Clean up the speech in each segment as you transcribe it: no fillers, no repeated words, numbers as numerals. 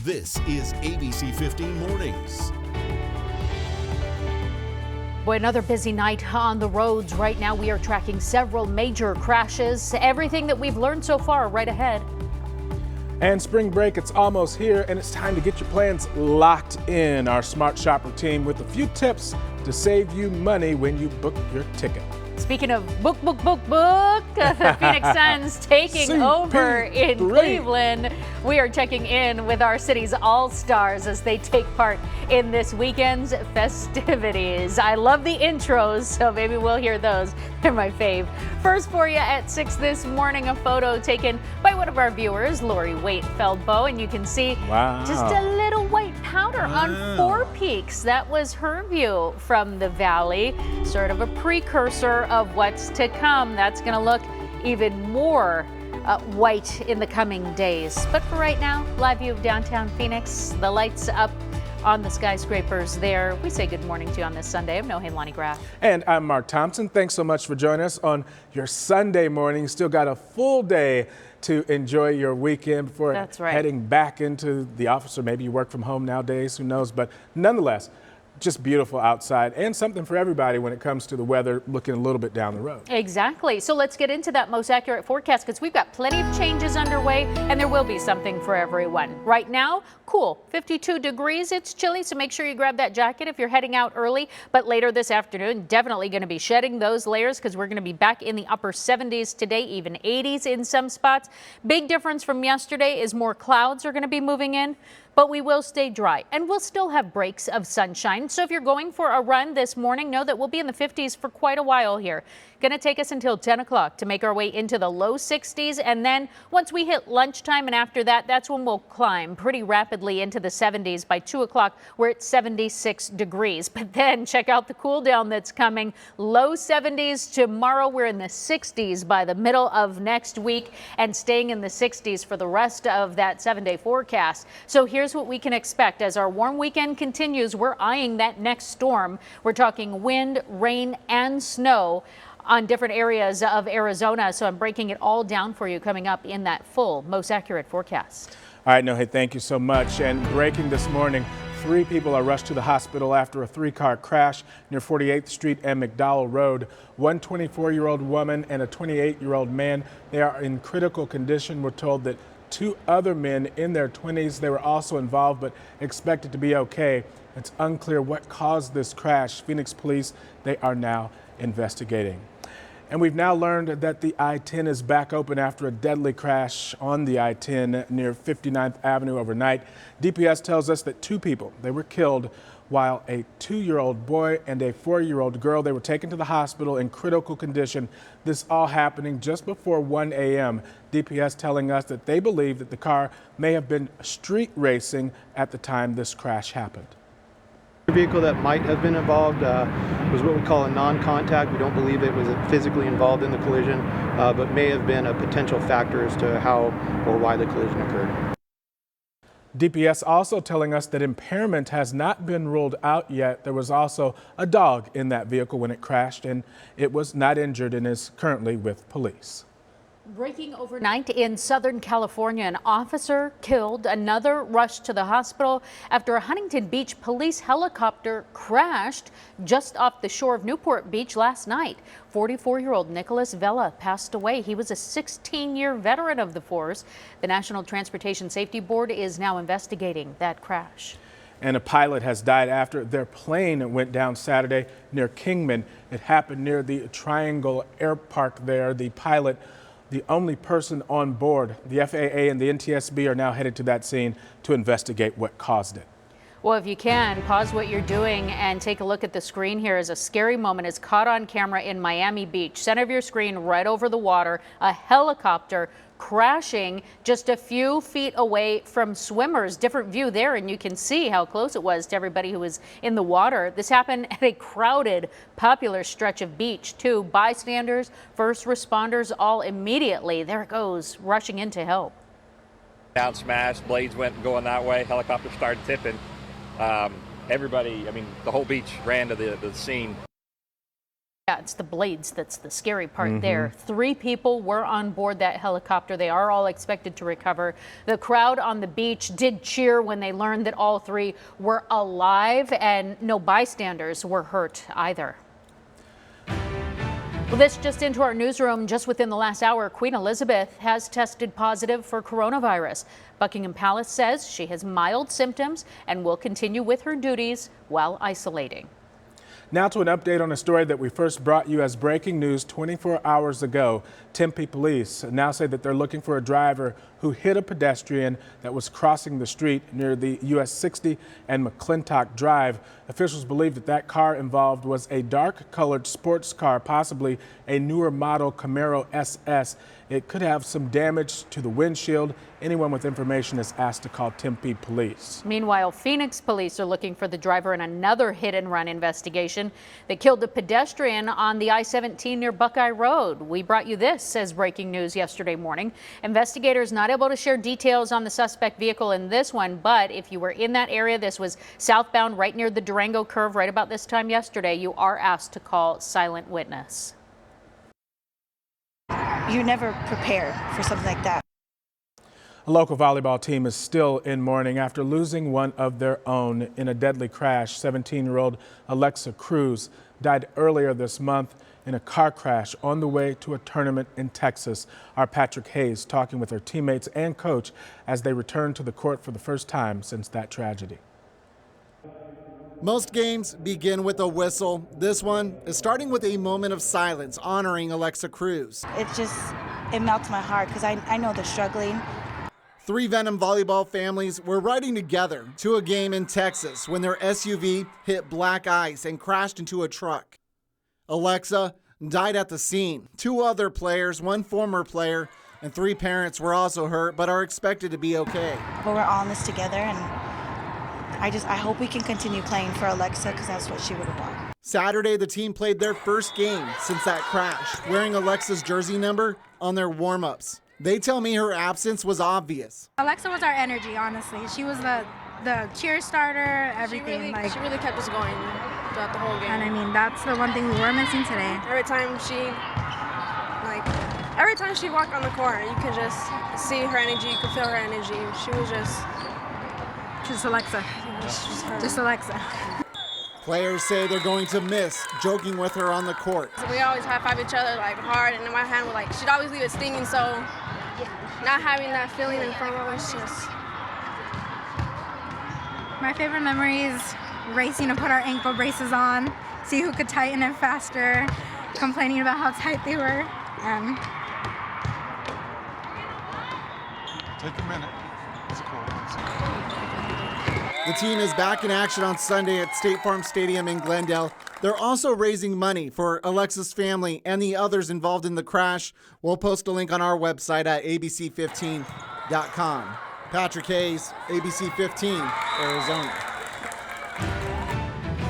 This is ABC15 Mornings. Boy, another busy night on the roads. Right now, we are tracking several major crashes. Everything that we've learned so far right ahead. And spring break, it's almost here, and it's time to get your plans locked in. Our Smart Shopper team with a few tips to save you money when you book your ticket. Speaking of book, the Phoenix Suns taking over in Cleveland. We are checking in with our city's all-stars as they take part in this weekend's festivities. I love the intros, so maybe we'll hear those. They're my fave. First for you at 6 this morning, a photo taken by one of our viewers, Lori Waite-Feldbo, and you can see just a little white powder on Four Peaks. That was her view from the valley, sort of a precursor of what's to come. That's going to look even more white in the coming days. But for right now, live view of downtown Phoenix, the lights up on the skyscrapers there. We say good morning to you on this Sunday. I'm Nohelani Graff. And I'm Mark Thompson. Thanks so much for joining us on your Sunday morning. Still got a full day to enjoy your weekend before heading back into the office, or maybe you work from home nowadays, who knows. But nonetheless, just beautiful outside and something for everybody when it comes to the weather looking a little bit down the road. Exactly. So let's get into that most accurate forecast because we've got plenty of changes underway and there will be something for everyone. Right now, cool, 52 degrees. It's chilly, so make sure you grab that jacket if you're heading out early. But later this afternoon, definitely going to be shedding those layers because we're going to be back in the upper 70s today, even 80s in some spots. Big difference from yesterday is more clouds are going to be moving in. But we will stay dry and we'll still have breaks of sunshine. So if you're going for a run this morning, know that we'll be in the 50s for quite a while here. Going to take us until 10 o'clock to make our way into the low 60s. And then once we hit lunchtime and after that, that's when we'll climb pretty rapidly into the 70s. By 2 o'clock, we're at 76 degrees. But then check out the cool down that's coming. Low 70s tomorrow. We're in the 60s by the middle of next week and staying in the 60s for the rest of that 7-day forecast. So here's what we can expect as our warm weekend continues. We're eyeing that next storm. We're talking wind, rain, and snow on different areas of Arizona. So I'm breaking it all down for you coming up in that full, most accurate forecast. All right, Nohe, thank you so much. And breaking this morning, 3 people are rushed to the hospital after a 3-car crash near 48th Street and McDowell Road. One 24-year-old woman and a 28-year-old man. They are in critical condition. We're told that 2 other men in their 20s, they were also involved but expected to be okay. It's unclear what caused this crash. Phoenix police, they are now investigating. And we've now learned that the I-10 is back open after a deadly crash on the I-10 near 59th Avenue overnight. DPS tells us that 2 people, they were killed while a 2-year-old boy and a 4-year-old girl, they were taken to the hospital in critical condition. This all happening just before 1 a.m. DPS telling us that they believe that the car may have been street racing at the time this crash happened. The vehicle that might have been involved was what we call a non-contact. We don't believe it was physically involved in the collision, but may have been a potential factor as to how or why the collision occurred. DPS also telling us that impairment has not been ruled out yet. There was also a dog in that vehicle when it crashed, and it was not injured and is currently with police. Breaking overnight in Southern California, an officer killed, another rushed to the hospital after a Huntington Beach police helicopter crashed just off the shore of Newport Beach last night. 44-year-old Nicholas Vela passed away. He was a 16-year veteran of the force. The National Transportation Safety Board is now investigating that crash. And a pilot has died after their plane went down Saturday near Kingman. It happened near the Triangle Air Park there. The pilot, the only person on board. The FAA and the NTSB are now headed to that scene to investigate what caused it. Well, if you can, pause what you're doing and take a look at the screen here as a scary moment is caught on camera in Miami Beach. Center of your screen right over the water, a helicopter crashing just a few feet away from swimmers. Different view there, and you can see how close it was to everybody who was in the water. This happened at a crowded, popular stretch of beach, too. Bystanders, first responders, all immediately, there it goes, rushing in to help. Down smashed, blades went going that way, helicopter started tipping. Everybody, I mean, the whole beach ran to the scene. Yeah, it's the blades that's the scary part there. 3 people were on board that helicopter. They are all expected to recover. The crowd on the beach did cheer when they learned that all 3 were alive, and no bystanders were hurt either. Well, this just into our newsroom. Just within the last hour, Queen Elizabeth has tested positive for coronavirus. Buckingham Palace says she has mild symptoms and will continue with her duties while isolating. Now to an update on a story that we first brought you as breaking news 24 hours ago. Tempe police now say that they're looking for a driver who hit a pedestrian that was crossing the street near the US 60 and McClintock Drive. Officials believe that that car involved was a dark-colored sports car, possibly a newer model Camaro SS. It could have some damage to the windshield. Anyone with information is asked to call Tempe police. Meanwhile, Phoenix police are looking for the driver in another hit-and-run investigation that killed a pedestrian on the I-17 near Buckeye Road. We brought you this as breaking news yesterday morning. Investigators not able to share details on the suspect vehicle in this one, but if you were in that area, this was southbound right near the Durango curve right about this time yesterday, you are asked to call Silent Witness. You never prepare for something like that. A local volleyball team is still in mourning after losing one of their own in a deadly crash. 17-year-old Alexa Cruz died earlier this month in a car crash on the way to a tournament in Texas. Our Patrick Hayes talking with her teammates and coach as they return to the court for the first time since that tragedy. Most games begin with a whistle. This one is starting with a moment of silence honoring Alexa Cruz. It melts my heart because I know they're struggling. 3 Venom volleyball families were riding together to a game in Texas when their SUV hit black ice and crashed into a truck. Alexa died at the scene. 2 other players, 1 former player, and 3 parents were also hurt but are expected to be okay. But we're all in this together, and I hope we can continue playing for Alexa because that's what she would have wanted. Saturday, the team played their first game since that crash, wearing Alexa's jersey number on their warm-ups. They tell me her absence was obvious. Alexa was our energy, honestly. She was the cheer starter, everything. She really kept us going throughout the whole game. And I mean, that's the one thing we were missing today. Every time she walked on the court, you could just see her energy, you could feel her energy. She was Just Alexa. Just Alexa. Players say they're going to miss joking with her on the court. We always high-five each other hard, and in my hand would she'd always leave it stinging, so not having that feeling in front of us just... My favorite memory is racing to put our ankle braces on, see who could tighten it faster, complaining about how tight they were. Take a minute. It's cool. The team is back in action on Sunday at State Farm Stadium in Glendale. They're also raising money for Alexa's family and the others involved in the crash. We'll post a link on our website at ABC15.com. Patrick Hayes, ABC15, Arizona.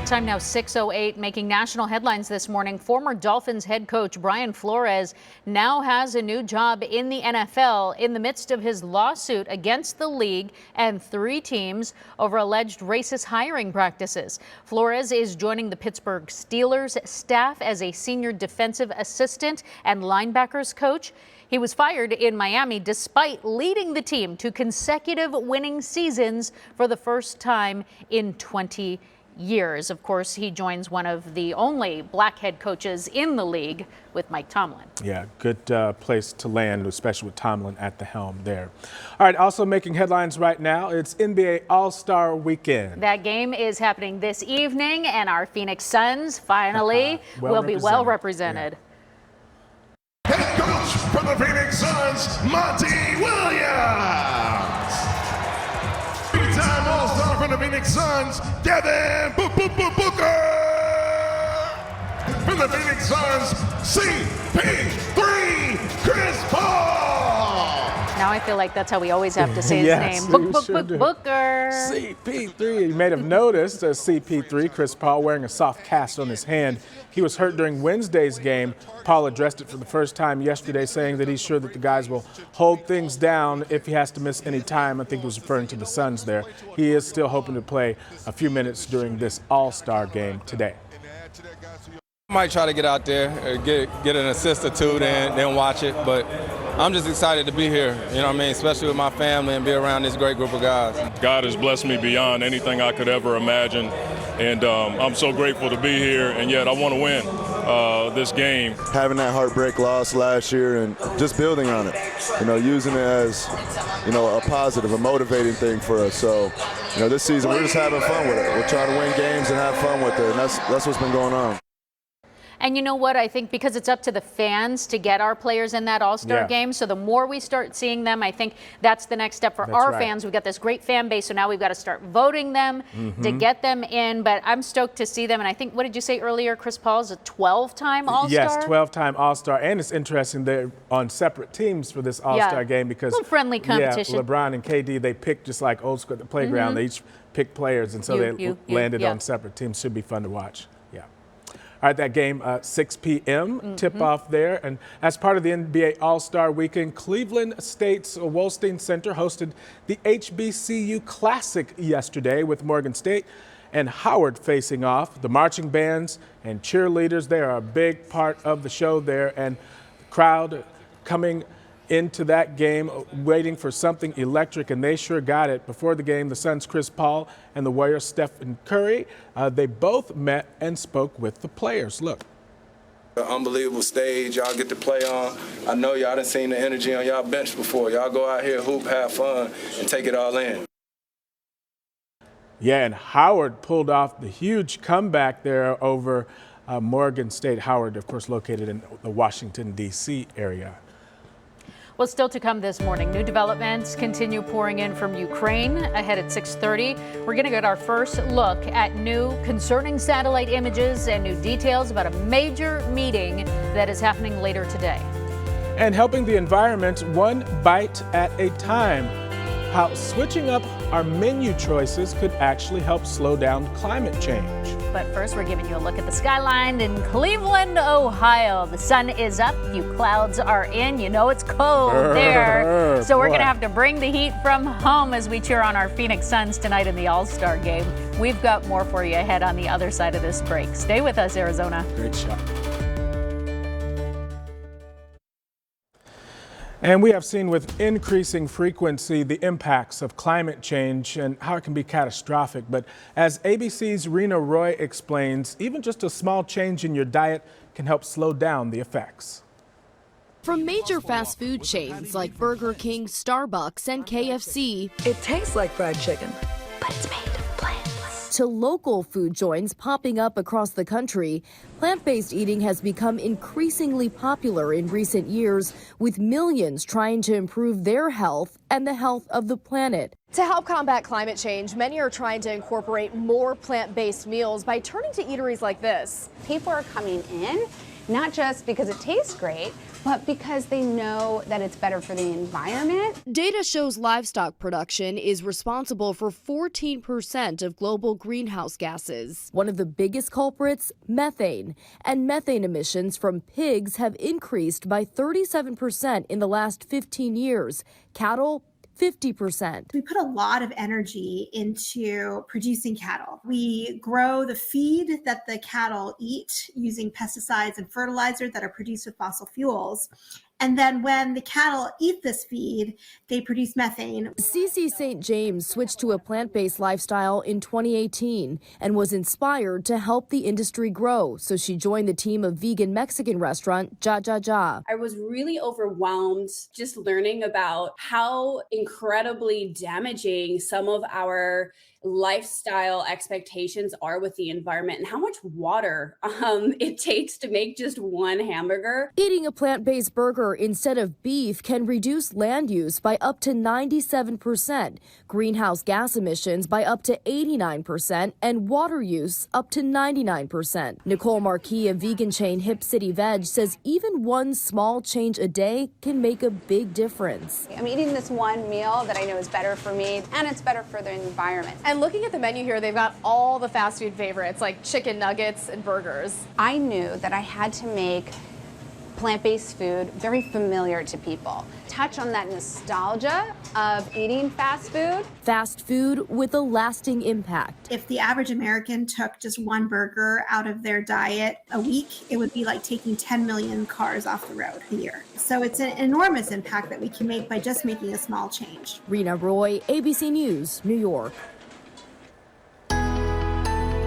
Time now 6:08, making national headlines this morning. Former Dolphins head coach Brian Flores now has a new job in the NFL in the midst of his lawsuit against the league and 3 teams over alleged racist hiring practices. Flores is joining the Pittsburgh Steelers staff as a senior defensive assistant and linebackers coach. He was fired in Miami despite leading the team to consecutive winning seasons for the first time in 20 years. Of course, he joins one of the only black head coaches in the league with Mike Tomlin. Yeah, good place to land, especially with Tomlin at the helm there. All right, also making headlines right now, it's NBA All-Star Weekend. That game is happening this evening, and our Phoenix Suns finally will be well represented. Yeah. Head coach from the Phoenix Suns, Monty Williams. Three-time All-Star from the Phoenix Suns, Devin Booker. From the Phoenix Suns, CP3, Chris Paul. Now I feel like that's how we always have to say his Yes, name. sure Booker. CP3. You may have noticed CP3, Chris Paul, wearing a soft cast on his hand. He was hurt during Wednesday's game. Paul addressed it for the first time yesterday, saying that he's sure that the guys will hold things down if he has to miss any time. I think he was referring to the Suns there. He is still hoping to play a few minutes during this All-Star game today. Might try to get out there, get an assist or two, then watch it. But I'm just excited to be here, you know what I mean, especially with my family and be around this great group of guys. God has blessed me beyond anything I could ever imagine, and I'm so grateful to be here, and yet I want to win this game. Having that heartbreak loss last year and just building on it, using it as, a positive, a motivating thing for us. So, this season we're just having fun with it. We're trying to win games and have fun with it, and that's what's been going on. And you know what? I think because it's up to the fans to get our players in that All-Star game. So the more we start seeing them, I think that's the next step for our fans. We've got this great fan base. So now we've got to start voting them to get them in. But I'm stoked to see them. And I think, what did you say earlier? Chris Paul's a 12-time All-Star? Yes, 12-time All-Star. And it's interesting they're on separate teams for this All-Star game because. A little friendly competition. Yeah, LeBron and KD, they picked just like old school at the playground. They each picked players. And so they landed on separate teams. Should be fun to watch. All right, that game, 6 p.m. tip-off there. And as part of the NBA All-Star Weekend, Cleveland State's Wolstein Center hosted the HBCU Classic yesterday with Morgan State and Howard facing off. The marching bands and cheerleaders, they are a big part of the show there. And the crowd coming into that game waiting for something electric, and they sure got it. Before the game, the Suns' Chris Paul and the Warriors' Stephen Curry, they both met and spoke with the players. Look. Unbelievable stage y'all get to play on. I know y'all done seen the energy on y'all bench before. Y'all go out here, hoop, have fun, and take it all in. Yeah, and Howard pulled off the huge comeback there over Morgan State. Howard, of course, located in the Washington, D.C. area. Well, still to come this morning, new developments continue pouring in from Ukraine ahead at 6:30. We're going to get our first look at new concerning satellite images and new details about a major meeting that is happening later today. And helping the environment one bite at a time. How switching up our menu choices could actually help slow down climate change. But first, we're giving you a look at the skyline in Cleveland, Ohio. The sun is up, few clouds are in. You know it's cold there. So we're going to have to bring the heat from home as we cheer on our Phoenix Suns tonight in the All-Star game. We've got more for you ahead on the other side of this break. Stay with us, Arizona. Great shot. And we have seen with increasing frequency the impacts of climate change and how it can be catastrophic. But as ABC's Rena Roy explains, even just a small change in your diet can help slow down the effects. From major fast food chains like Burger King, Starbucks, and KFC. It tastes like fried chicken, but it's made of plants. To local food joints popping up across the country, plant-based eating has become increasingly popular in recent years, with millions trying to improve their health and the health of the planet. To help combat climate change, many are trying to incorporate more plant-based meals by turning to eateries like this. People are coming in, not just because it tastes great, but because they know that it's better for the environment. Data shows livestock production is responsible for 14% of global greenhouse gases. One of the biggest culprits, methane. And methane emissions from pigs have increased by 37% in the last 15 years. Cattle, 50%. We put a lot of energy into producing cattle. We grow the feed that the cattle eat using pesticides and fertilizer that are produced with fossil fuels. And then when the cattle eat this feed, they produce methane. Cece St. James switched to a plant-based lifestyle in 2018 and was inspired to help the industry grow. So she joined the team of vegan Mexican restaurant Ja Ja Ja. I was really overwhelmed just learning about how incredibly damaging some of our lifestyle expectations are with the environment and how much water it takes to make just one hamburger. Eating a plant-based burger instead of beef can reduce land use by up to 97%, greenhouse gas emissions by up to 89%, and water use up to 99%. Nicole Marquis of vegan chain Hip City Veg says even one small change a day can make a big difference. I'm eating this one meal that I know is better for me and it's better for the environment. And looking at the menu here, they've got all the fast food favorites like chicken nuggets and burgers. I knew that I had to make plant-based food very familiar to people. Touch on that nostalgia of eating fast food. Fast food with a lasting impact. If the average American took just one burger out of their diet a week, it would be like taking 10 million cars off the road a year. So it's an enormous impact that we can make by just making a small change. Rena Roy, ABC News, New York.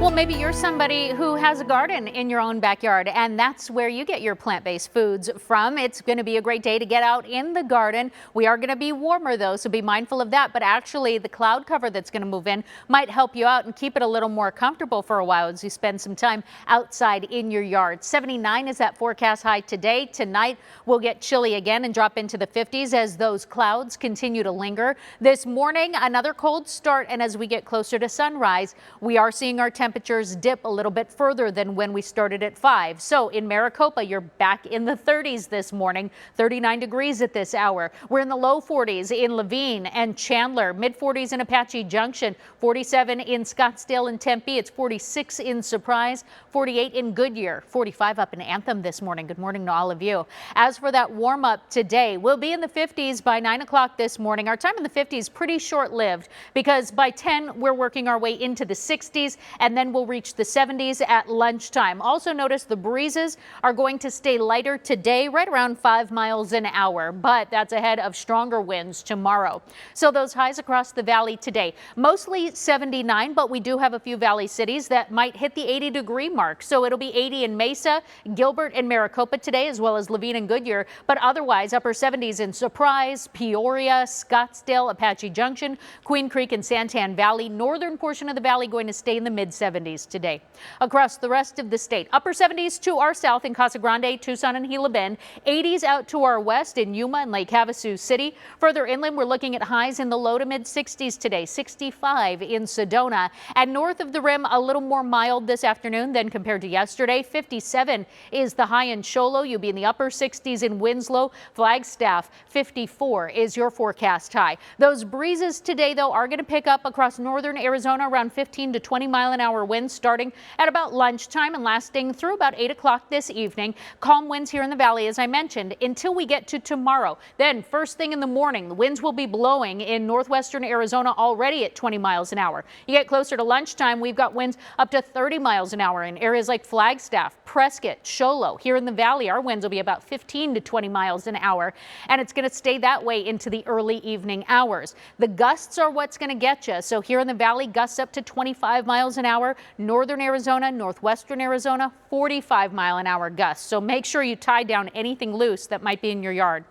Well, maybe you're somebody who has a garden in your own backyard, and that's where you get your plant-based foods from. It's going to be a great day to get out in the garden. We are going to be warmer, though, so be mindful of that. But actually, the cloud cover that's going to move in might help you out and keep it a little more comfortable for a while as you spend some time outside in your yard. 79 is that forecast high today. Tonight, we'll get chilly again and drop into the 50s as those clouds continue to linger. This morning, another cold start, and as we get closer to sunrise, we are seeing our temperatures dip a little bit further than when we started at 5. So in Maricopa, you're back in the 30s this morning, 39 degrees at this hour. We're in the low 40s in Levine and Chandler, mid 40s in Apache Junction, 47 in Scottsdale and Tempe. It's 46 in Surprise, 48 in Goodyear, 45 up in Anthem this morning. Good morning to all of you. As for that warm up today, we'll be in the 50s by 9 o'clock this morning. Our time in the 50s pretty short lived because by 10 we're working our way into the 60s and then we'll reach the 70s at lunchtime. Also notice the breezes are going to stay lighter today, right around 5 miles an hour, but that's ahead of stronger winds tomorrow. So those highs across the valley today, mostly 79, but we do have a few valley cities that might hit the 80-degree mark. So it'll be 80 in Mesa, Gilbert, and Maricopa today, as well as Levine and Goodyear, but otherwise upper 70s in Surprise, Peoria, Scottsdale, Apache Junction, Queen Creek, and Santan Valley. Northern portion of the valley going to stay in the mid-70s today. Across the rest of the state, upper 70s to our south in Casa Grande, Tucson, and Gila Bend, 80s out to our west in Yuma and Lake Havasu City. Further inland, we're looking at highs in the low to mid-60s today, 65 in Sedona. And north of the rim, a little more mild this afternoon than compared to yesterday. 57 is the high in Sholo. You'll be in the upper 60s in Winslow. Flagstaff, 54 is your forecast high. Those breezes today, though, are going to pick up across northern Arizona, around 15 to 20 mile-an-hour winds starting at about lunchtime and lasting through about 8 o'clock this evening. Calm winds here in the valley, as I mentioned, until we get to tomorrow. Then first thing in the morning, the winds will be blowing in northwestern Arizona already at 20 miles an hour. You get closer to lunchtime, we've got winds up to 30 miles an hour in areas like Flagstaff, Prescott, Sholo. Here in the valley, our winds will be about 15 to 20 miles an hour, and it's going to stay that way into the early evening hours. The gusts are what's going to get you. So here in the valley, gusts up to 25 miles an hour. Northern Arizona, northwestern Arizona, 45-mile-an-hour gusts. So make sure you tie down anything loose that might be in your yard.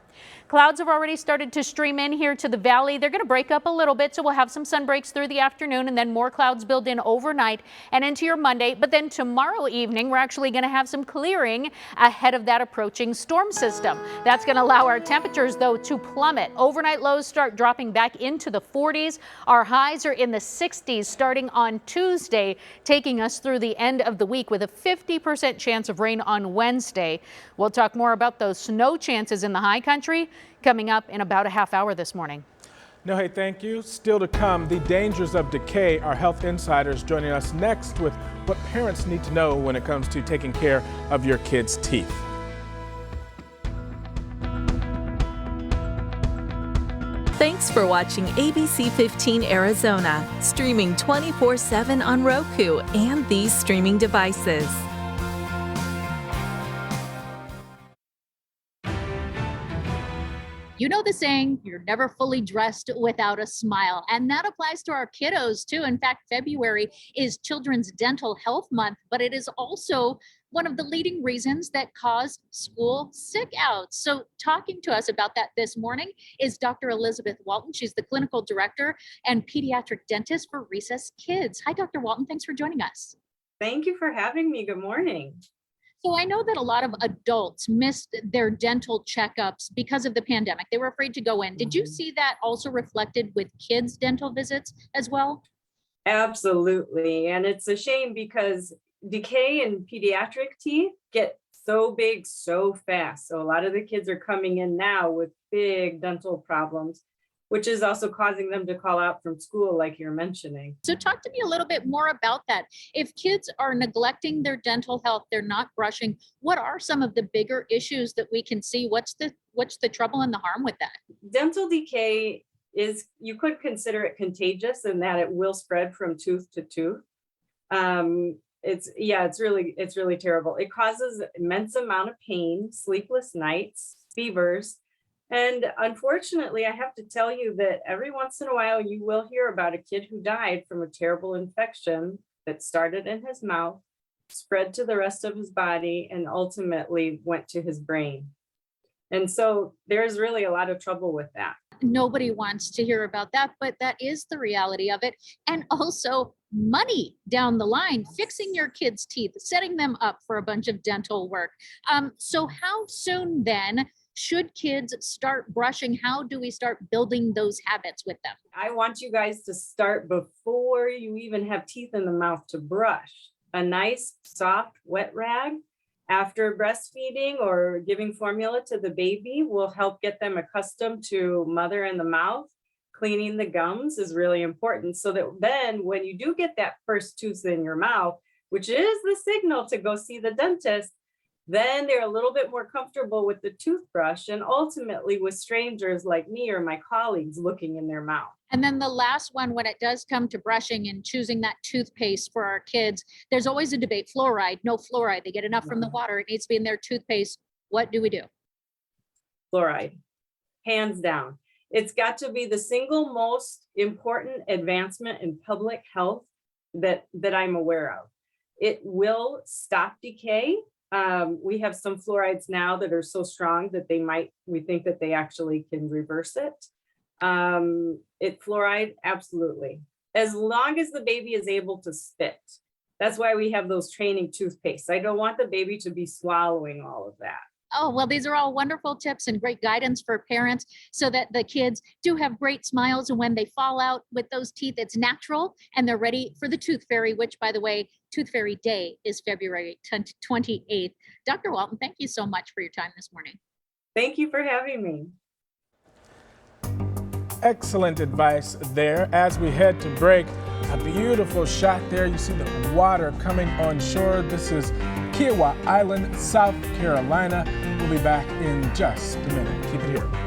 Clouds have already started to stream in here to the valley. They're going to break up a little bit, so we'll have some sun breaks through the afternoon and then more clouds build in overnight and into your Monday. But then tomorrow evening, we're actually going to have some clearing ahead of that approaching storm system. That's going to allow our temperatures, though, to plummet. Overnight lows start dropping back into the 40s. Our highs are in the 60s starting on Tuesday, taking us through the end of the week with a 50% chance of rain on Wednesday. We'll talk more about those snow chances in the high country coming up in about a half hour this morning. No, hey, thank you. Still to come, the dangers of decay. Our health insiders joining us next with what parents need to know when it comes to taking care of your kids' teeth. Thanks for watching ABC15 Arizona, streaming 24/7 on Roku and these streaming devices. You know the saying, you're never fully dressed without a smile, and that applies to our kiddos too. In fact, February is Children's Dental Health Month, but it is also one of the leading reasons that cause school sick outs. So talking to us about that this morning is Dr. Elizabeth Walton. She's the clinical director and pediatric dentist for Recess Kids. Hi, Dr. Walton. Thanks for joining us. Thank you for having me. Good morning. So I know that a lot of adults missed their dental checkups because of the pandemic. They were afraid to go in. Did you see that also reflected with kids' dental visits as well? Absolutely. And it's a shame because decay in pediatric teeth get so big so fast. So a lot of the kids are coming in now with big dental problems, which is also causing them to call out from school, like you're mentioning. So talk to me a little bit more about that. If kids are neglecting their dental health, they're not brushing, what are some of the bigger issues that we can see? What's the trouble and the harm with that? Dental decay is, you could consider it contagious in that it will spread from tooth to tooth. It's really terrible. It causes immense amount of pain, sleepless nights, fevers. And unfortunately, I have to tell you that every once in a while you will hear about a kid who died from a terrible infection that started in his mouth, spread to the rest of his body, and ultimately went to his brain. And so there's really a lot of trouble with that. Nobody wants to hear about that, but that is the reality of it. And also money down the line, fixing your kids' teeth, setting them up for a bunch of dental work. So how soon then should kids start brushing? How do we start building those habits with them? I want you guys to start before you even have teeth in the mouth to brush. A nice, soft, wet rag after breastfeeding or giving formula to the baby will help get them accustomed to mother in the mouth. Cleaning the gums is really important so that then when you do get that first tooth in your mouth, which is the signal to go see the dentist, then they're a little bit more comfortable with the toothbrush and ultimately with strangers like me or my colleagues looking in their mouth. And then the last one, when it does come to brushing and choosing that toothpaste for our kids, there's always a debate, fluoride, no fluoride. They get enough from the water. It needs to be in their toothpaste. What do we do? Fluoride, hands down. It's got to be the single most important advancement in public health that I'm aware of. It will stop decay. We have some fluorides now that are so strong that we think that they actually can reverse it. Fluoride, absolutely. As long as the baby is able to spit. That's why we have those training toothpastes. I don't want the baby to be swallowing all of that. Oh, well, these are all wonderful tips and great guidance for parents so that the kids do have great smiles. And when they fall out with those teeth, it's natural and they're ready for the Tooth Fairy, which, by the way, Tooth Fairy Day is February 28th. Dr. Walton, thank you so much for your time this morning. Thank you for having me. Excellent advice there. As we head to break, a beautiful shot there. You see the water coming on shore. This is Kiowa Island, South Carolina. We'll be back in just a minute. Keep it here.